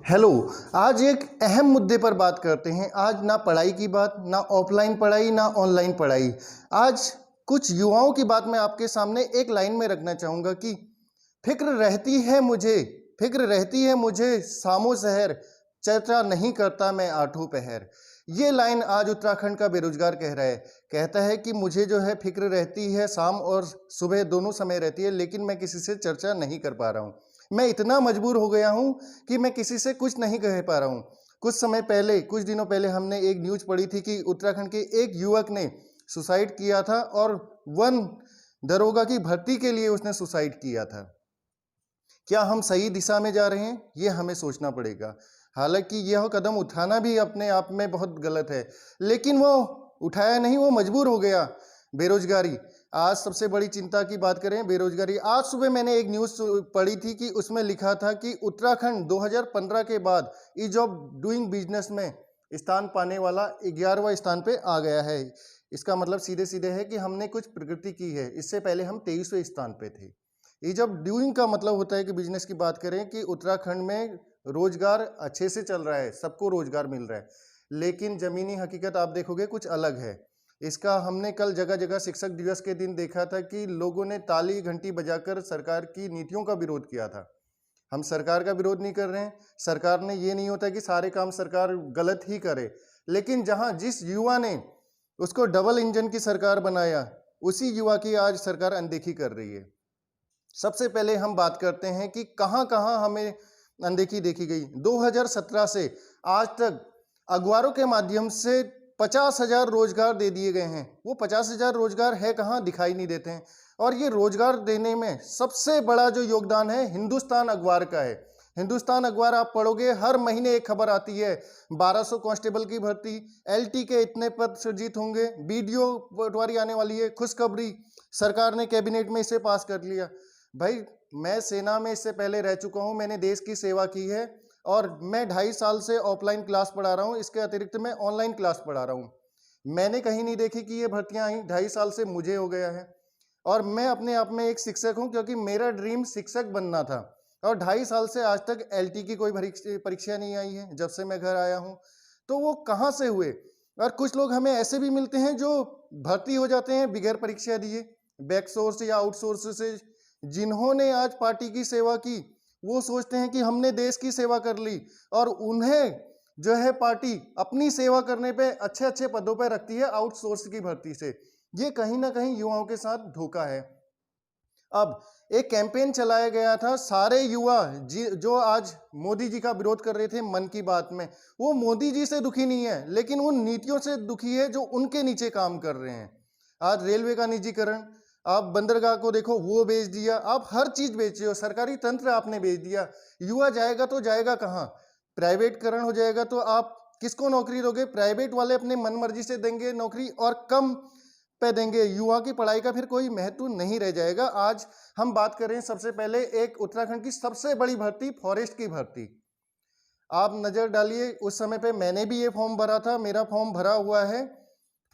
Hello. आज एक अहम मुद्दे पर बात करते हैं। आज ना पढ़ाई की बात, ना ऑफलाइन पढ़ाई, ना ऑनलाइन पढ़ाई। आज कुछ युवाओं की बात मैं आपके सामने एक लाइन में रखना चाहूँगा कि फिक्र रहती है मुझे, फिक्र रहती है मुझे शामो शहर, चर्चा नहीं करता मैं आठों पहर। ये लाइन आज उत्तराखंड का बेरोजगार कह रहा है। कहता है कि मुझे जो है फिक्र रहती है, शाम और सुबह दोनों समय रहती है, लेकिन मैं किसी से चर्चा नहीं कर पा रहा हूँ। मैं इतना मजबूर हो गया हूँ कि मैं किसी से कुछ नहीं कह पा रहा हूँ। कुछ समय पहले, कुछ दिनों पहले हमने एक न्यूज़ पढ़ी थी कि उत्तराखंड के एक युवक ने सुसाइड किया था और वन दरोगा की भर्ती के लिए उसने सुसाइड किया था। क्या हम सही दिशा में जा रहे हैं? ये हमें सोचना पड़ेगा। हालांकि यह कदम उठाना भी अपने आप में बहुत गलत है, लेकिन वो उठाया नहीं, वो मजबूर हो गया। बेरोजगारी आज सबसे बड़ी चिंता की बात करें, बेरोजगारी। आज सुबह मैंने एक न्यूज़ पढ़ी थी कि उसमें लिखा था कि उत्तराखंड 2015 के बाद ईज ऑफ डूइंग बिजनेस में स्थान पाने वाला 11वां स्थान पे आ गया है। इसका मतलब सीधे सीधे है कि हमने कुछ प्रगति की है। इससे पहले हम 23वें स्थान पे थे। ईज ऑफ डूइंग का मतलब होता है कि बिजनेस की बात करें कि उत्तराखंड में रोजगार अच्छे से चल रहा है, सबको रोजगार मिल रहा है, लेकिन जमीनी हकीकत आप देखोगे कुछ अलग है। इसका हमने कल जगह जगह शिक्षक दिवस के दिन देखा था कि लोगों ने ताली घंटी बजाकर सरकार की नीतियों का विरोध किया था। हम सरकार का विरोध नहीं कर रहे हैं। सरकार ने ये नहीं होता कि सारे काम सरकार गलत ही करे, लेकिन जहां जिस युवा ने उसको डबल इंजन की सरकार बनाया, उसी युवा की आज सरकार अनदेखी कर रही है। सबसे पहले हम बात करते हैं कि कहां कहां हमें अनदेखी देखी गई। 2017 से आज तक अखबारों के माध्यम से 50,000 रोजगार दे दिए गए हैं। वो 50,000 रोजगार है कहां, दिखाई नहीं देते हैं। और ये रोजगार देने में सबसे बड़ा जो योगदान है हिंदुस्तान अखबार का है। हिंदुस्तान अखबार आप पढ़ोगे, हर महीने एक खबर आती है, 1200 कांस्टेबल की भर्ती, एलटी के इतने पद सृजित होंगे, बीडीओ पटवारी आने वाली है, खुशखबरी, सरकार ने कैबिनेट में इसे पास कर लिया। भाई, मैं सेना में इससे पहले रह चुका हूं, मैंने देश की सेवा की है और मैं 2.5 साल से ऑफलाइन क्लास पढ़ा रहा हूं। इसके अतिरिक्त मैं ऑनलाइन क्लास पढ़ा रहा हूं। मैंने कहीं नहीं देखी कि ये भर्तियां आई। 2.5 साल से मुझे हो गया है और मैं अपने आप में एक शिक्षक हूं, क्योंकि मेरा ड्रीम शिक्षक बनना था। और 2.5 साल से आज तक एलटी की कोई परीक्षा नहीं आई है जब से मैं घर आया हूं। तो वो कहाँ से हुए? और कुछ लोग हमें ऐसे भी मिलते हैं जो भर्ती हो जाते हैं बिगैर परीक्षा दिए, बैकसोर्स या आउटसोर्स से। जिन्होंने आज पार्टी की सेवा की, वो सोचते हैं कि हमने देश की सेवा कर ली, और उन्हें जो है पार्टी अपनी सेवा करने पे अच्छे अच्छे पदों पर रखती है आउटसोर्स की भर्ती से। ये कहीं ना कहीं युवाओं के साथ धोखा है। अब एक कैंपेन चलाया गया था, सारे युवा जो आज मोदी जी का विरोध कर रहे थे मन की बात में, वो मोदी जी से दुखी नहीं है, लेकिन उन नीतियों से दुखी है जो उनके नीचे काम कर रहे हैं। आज रेलवे का निजीकरण, आप बंदरगाह को देखो, वो बेच दिया। आप हर चीज बेच रहे हो, सरकारी तंत्र आपने बेच दिया। युवा जाएगा तो जाएगा कहाँ? प्राइवेटकरण हो जाएगा तो आप किसको नौकरी दोगे? प्राइवेट वाले अपने मन मर्जी से देंगे नौकरी और कम पे देंगे। युवा की पढ़ाई का फिर कोई महत्व नहीं रह जाएगा। आज हम बात करें सबसे पहले एक उत्तराखंड की सबसे बड़ी भर्ती, फॉरेस्ट की भर्ती। आप नजर डालिए, उस समय पे मैंने भी ये फॉर्म भरा था, मेरा फॉर्म भरा हुआ है।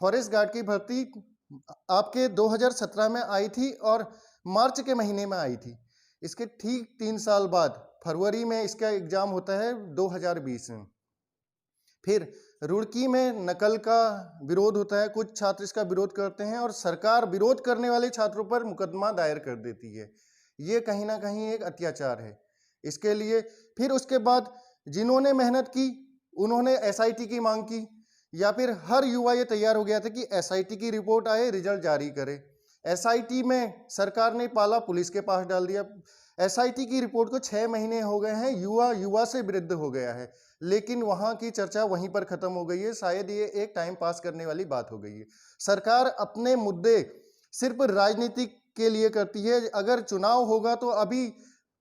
फॉरेस्ट गार्ड की भर्ती आपके 2017 में आई थी और मार्च के महीने में आई थी। इसके ठीक 3 साल बाद फरवरी में इसका एग्जाम होता है 2020 में। फिर रुड़की में नकल का विरोध होता है, कुछ छात्र इसका विरोध करते हैं और सरकार विरोध करने वाले छात्रों पर मुकदमा दायर कर देती है। ये कहीं ना कहीं एक अत्याचार है। इसके लिए फिर उसके बाद जिन्होंने मेहनत की, उन्होंने एसआईटी की मांग की, या फिर हर युवा ये तैयार हो गया था कि एसआईटी की रिपोर्ट आए, रिजल्ट जारी करे। एसआईटी में सरकार ने पाला पुलिस के पास डाल दिया। एसआईटी की रिपोर्ट को 6 महीने हो गए हैं, युवा युवा से वृद्ध हो गया है, लेकिन वहां की चर्चा वहीं पर खत्म हो गई है। शायद ये एक टाइम पास करने वाली बात हो गई है। सरकार अपने मुद्दे सिर्फ राजनीति के लिए करती है। अगर चुनाव होगा तो अभी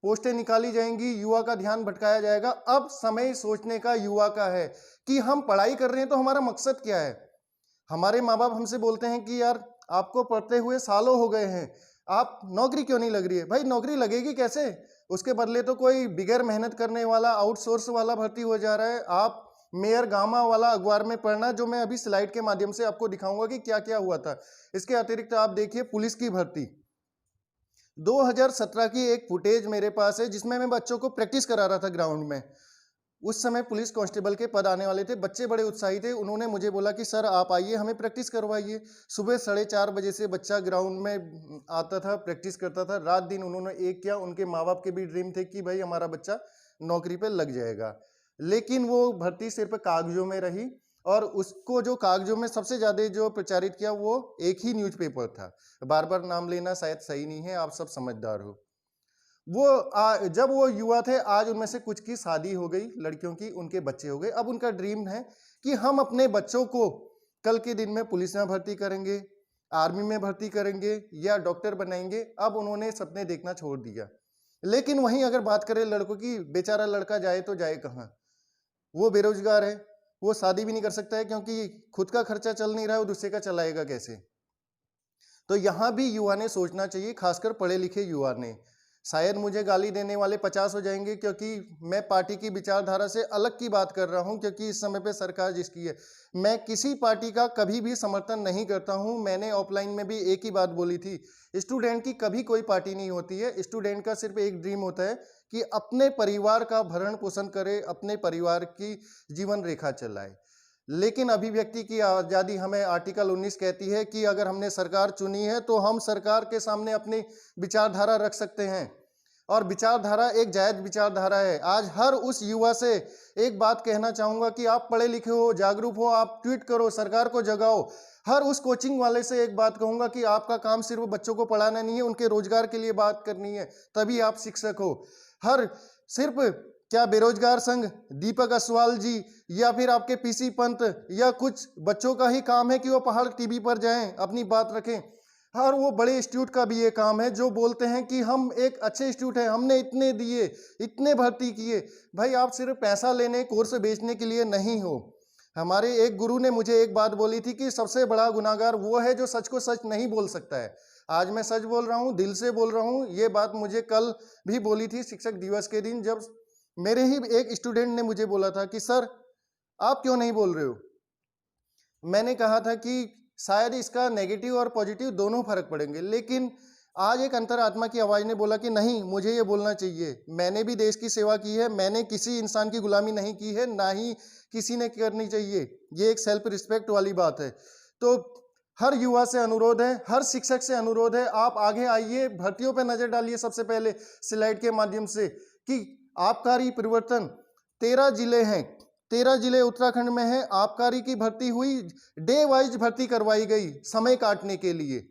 पोस्टें निकाली जाएंगी, युवा का ध्यान भटकाया जाएगा। अब समय सोचने का युवा का है कि हम पढ़ाई कर रहे हैं तो हमारा मकसद क्या है। हमारे माँ बाप हमसे बोलते हैं कि यार आपको पढ़ते हुए सालों हो गए हैं, आप नौकरी क्यों नहीं लग रही है? भाई, नौकरी लगेगी कैसे? उसके बदले तो कोई बिगैर मेहनत करने वाला आउटसोर्स वाला भर्ती हो जा रहा है। आप मेयर गामा वाला अखबार में पढ़ना, जो मैं अभी स्लाइड के माध्यम से आपको दिखाऊंगा कि क्या क्या हुआ था। इसके अतिरिक्त आप देखिए पुलिस की भर्ती। 2017 की एक फुटेज मेरे पास है जिसमें मैं बच्चों को प्रैक्टिस करा रहा था ग्राउंड में। उस समय पुलिस कांस्टेबल के पद आने वाले थे। बच्चे बड़े उत्साही थे। उन्होंने मुझे बोला कि सर आप आइए, हमें प्रैक्टिस करवाइए। सुबह 4:30 बजे से बच्चा ग्राउंड में आता था, प्रैक्टिस करता था। रात दिन उन्होंने एक किया। उनके माँ बाप के भी ड्रीम थे कि भाई हमारा बच्चा नौकरी पे लग जाएगा। लेकिन वो भर्ती सिर्फ कागजों में रही, और उसको जो कागजों में सबसे ज्यादा जो प्रचारित किया वो एक ही न्यूज़पेपर था। बार बार नाम लेना शायद सही नहीं है, आप सब समझदार हो। जब वो युवा थे, आज उनमें से कुछ की शादी हो गई, लड़कियों की, उनके बच्चे हो गए। अब उनका ड्रीम है कि हम अपने बच्चों को कल के दिन में पुलिस में भर्ती करेंगे, आर्मी में भर्ती करेंगे या डॉक्टर बनाएंगे। अब उन्होंने सपने देखना छोड़ दिया। लेकिन वहीं अगर बात करें लड़कों की, बेचारा लड़का जाए तो जाए कहाँ? वो बेरोजगार है, वो शादी भी नहीं कर सकता है, क्योंकि खुद का खर्चा चल नहीं रहा है, वो दूसरे का चलाएगा कैसे? तो यहाँ भी युवा ने सोचना चाहिए, खासकर पढ़े लिखे युवा ने। शायद मुझे गाली देने वाले 50 हो जाएंगे, क्योंकि मैं पार्टी की विचारधारा से अलग की बात कर रहा हूँ, क्योंकि इस समय पे सरकार जिसकी है, मैं किसी पार्टी का कभी भी समर्थन नहीं करता हूँ। मैंने ऑफलाइन में भी एक ही बात बोली थी, स्टूडेंट की कभी कोई पार्टी नहीं होती है। स्टूडेंट का सिर्फ एक ड्रीम होता है कि अपने परिवार का भरण पोषण करे, अपने परिवार की जीवन रेखा चलाए। लेकिन अभिव्यक्ति की आज़ादी हमें आर्टिकल 19 कहती है कि अगर हमने सरकार चुनी है तो हम सरकार के सामने अपनी विचारधारा रख सकते हैं, और विचारधारा एक जायज विचारधारा है। आज हर उस युवा से एक बात कहना चाहूंगा कि आप पढ़े लिखे हो, जागरूक हो, आप ट्वीट करो, सरकार को जगाओ। हर उस कोचिंग वाले से एक बात कहूंगा कि आपका काम सिर्फ बच्चों को पढ़ाना नहीं है, उनके रोजगार के लिए बात करनी है, तभी आप शिक्षक हो। हर सिर्फ क्या बेरोजगार संघ, दीपक असवाल जी या फिर आपके पीसी पंत या कुछ बच्चों का ही काम है कि वो पहाड़ टीवी पर जाएं, अपनी बात रखें? और वो बड़े इंस्टीट्यूट का भी ये काम है जो बोलते हैं कि हम एक अच्छे इंस्टीट्यूट हैं, हमने इतने दिए, इतने भर्ती किए। भाई आप सिर्फ पैसा लेने, कोर्स बेचने के लिए नहीं हो। हमारे एक गुरु ने मुझे एक बात बोली थी कि सबसे बड़ा गुनाहगार वो है जो सच को सच नहीं बोल सकता है। आज मैं सच बोल रहा हूँ, दिल से बोल रहा हूँ। ये बात मुझे कल भी बोली थी शिक्षक दिवस के दिन, जब मेरे ही एक स्टूडेंट ने मुझे बोला था कि सर आप क्यों नहीं बोल रहे हो? मैंने कहा था कि शायद इसका नेगेटिव और पॉजिटिव दोनों फर्क पड़ेंगे, लेकिन आज एक अंतरात्मा की आवाज ने बोला कि नहीं, मुझे ये बोलना चाहिए। मैंने भी देश की सेवा की है, मैंने किसी इंसान की गुलामी नहीं की है, ना ही किसी ने करनी चाहिए। ये एक सेल्फ रिस्पेक्ट वाली बात है। तो हर युवा से अनुरोध है, हर शिक्षक से अनुरोध है, आप आगे आइए, भर्तियों पर नजर डालिए। सबसे पहले स्लाइड के माध्यम से कि आबकारी परिवर्तन 13 जिले हैं, 13 जिले उत्तराखंड में है। आबकारी की भर्ती हुई, डे वाइज भर्ती करवाई गई समय काटने के लिए।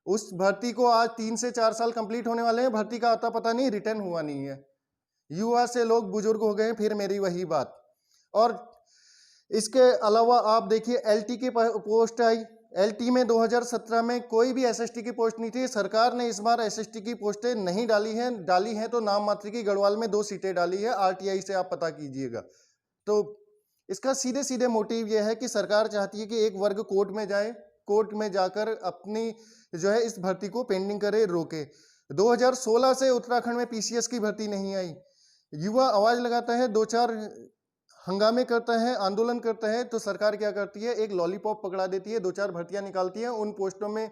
उस भर्ती को आज 3 से 4 साल कंप्लीट होने वाले हैं, भर्ती का आता पता नहीं, रिटर्न हुआ नहीं है। युवा से लोग बुजुर्ग हो गए। फिर मेरी वही बात। और इसके अलावा आप देखिए एलटी की पोस्ट आई। एलटी में 2017 में कोई भी एसएसटी की पोस्ट नहीं थी। सरकार ने इस बार एसएसटी की पोस्टें नहीं डाली हैं तो नाम मात्र की। गढ़वाल में 2 सीटें डाली है, आरटीआई से आप पता कीजिएगा। तो इसका सीधे सीधे मोटिव यह है कि सरकार चाहती है कि एक वर्ग कोर्ट में जाए, कोर्ट में जाकर अपनी जो है इस भर्ती को पेंडिंग करे, रोके। 2016 से उत्तराखंड में पीसीएस की भर्ती नहीं आई। युवा आवाज लगाता है, 2-4 हंगामे करता है, आंदोलन करता है, तो सरकार क्या करती है, एक लॉलीपॉप पकड़ा देती है, 2-4 भर्तियां निकालती है। उन पोस्टों में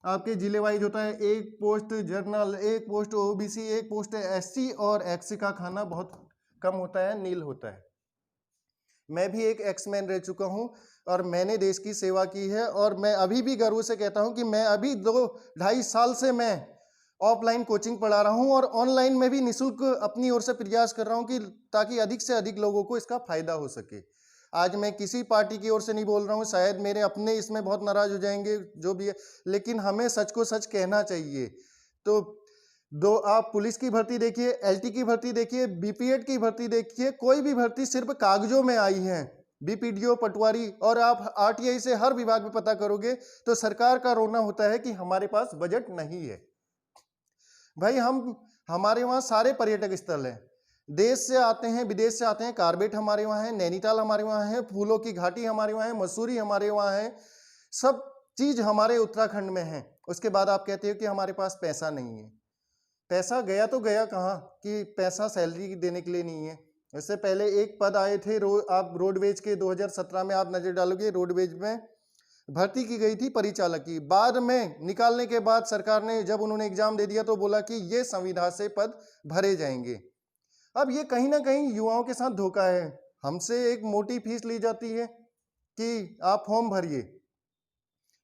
आपके जिले वाइज होता है, एक पोस्ट जनरल, एक पोस्ट ओबीसी, एक पोस्ट एससी, और एक्स का खाना बहुत कम होता है, नील होता है। मैं भी एक एक्समैन रह चुका हूं और मैंने देश की सेवा की है, और मैं अभी भी गर्व से कहता हूं कि मैं अभी 2-2.5 साल से मैं ऑफलाइन कोचिंग पढ़ा रहा हूं, और ऑनलाइन में भी निःशुल्क अपनी ओर से प्रयास कर रहा हूं कि ताकि अधिक से अधिक लोगों को इसका फायदा हो सके। आज मैं किसी पार्टी की ओर से नहीं बोल रहा हूं, शायद मेरे अपने इसमें बहुत नाराज हो जाएंगे जो भी है, लेकिन हमें सच को सच कहना चाहिए। तो आप पुलिस की भर्ती देखिए, एलटी की भर्ती देखिए, बीपीएड की भर्ती देखिए, कोई भी भर्ती सिर्फ कागजों में आई है। बीपीडीओ, पटवारी, और आप आरटीआई से हर विभाग में पता करोगे तो सरकार का रोना होता है कि हमारे पास बजट नहीं है। भाई हमारे वहाँ सारे पर्यटक स्थल हैं, देश से आते हैं, विदेश से आते हैं। कार्बेट हमारे वहाँ है, नैनीताल हमारे वहाँ है, फूलों की घाटी हमारे वहाँ है, मसूरी हमारे वहाँ है, सब चीज हमारे उत्तराखंड में है। उसके बाद आप कहते हो कि हमारे पास पैसा नहीं है। पैसा गया तो गया कहाँ कि पैसा सैलरी देने के लिए नहीं है। इससे पहले एक पद आए थे आप रोडवेज के, 2017 में आप नजर डालोगे, रोडवेज में भर्ती की गई थी परिचालक की। बाद में निकालने के बाद सरकार ने जब उन्होंने एग्जाम दे दिया तो बोला कि ये संविदा से पद भरे जाएंगे। अब ये कहीं ना कहीं युवाओं के साथ धोखा है। हमसे एक मोटी फीस ली जाती है कि आप फॉर्म भरिए,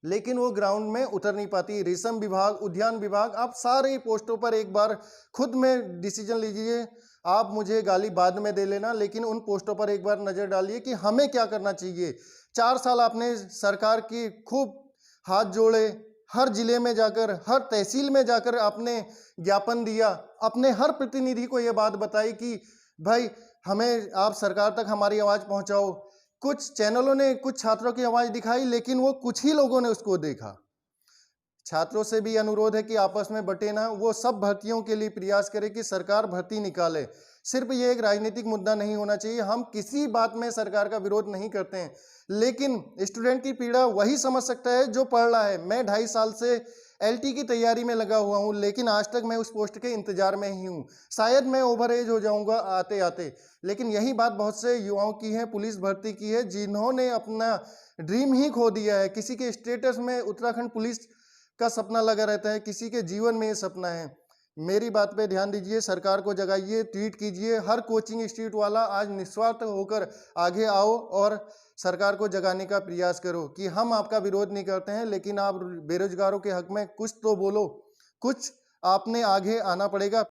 लेकिन वो ग्राउंड में उतर नहीं पाती। रेशम विभाग, उद्यान विभाग, आप सारे पोस्टों पर एक बार खुद में डिसीजन लीजिए। आप मुझे गाली बाद में दे लेना, लेकिन उन पोस्टों पर एक बार नजर डालिए कि हमें क्या करना चाहिए। 4 साल आपने सरकार की खूब हाथ जोड़े, हर जिले में जाकर, हर तहसील में जाकर आपने ज्ञापन दिया, अपने हर प्रतिनिधि को यह बात बताई कि भाई हमें आप सरकार तक हमारी आवाज पहुंचाओ। कुछ चैनलों ने कुछ छात्रों की आवाज दिखाई, लेकिन वो कुछ ही लोगों ने उसको देखा। छात्रों से भी अनुरोध है कि आपस में बटे ना, वो सब भर्तियों के लिए प्रयास करे कि सरकार भर्ती निकाले। सिर्फ ये एक राजनीतिक मुद्दा नहीं होना चाहिए। हम किसी बात में सरकार का विरोध नहीं करते हैं, लेकिन स्टूडेंट की पीड़ा वही समझ सकता है जो पढ़ रहा है। मैं 2.5 साल से एलटी की तैयारी में लगा हुआ हूं, लेकिन आज तक मैं उस पोस्ट के इंतजार में ही हूं। शायद मैं ओवर एज हो जाऊंगा आते आते, लेकिन यही बात बहुत से युवाओं की है, पुलिस भर्ती की है, जिन्होंने अपना ड्रीम ही खो दिया है। किसी के स्टेटस में उत्तराखंड पुलिस का सपना लगा रहता है, किसी के जीवन में ये सपना है। मेरी बात पे ध्यान दीजिए, सरकार को जगाइए, ट्वीट कीजिए। हर कोचिंग इंस्टीट्यूट वाला आज निस्वार्थ होकर आगे आओ और सरकार को जगाने का प्रयास करो कि हम आपका विरोध नहीं करते हैं, लेकिन आप बेरोजगारों के हक में कुछ तो बोलो। कुछ आपने आगे आना पड़ेगा।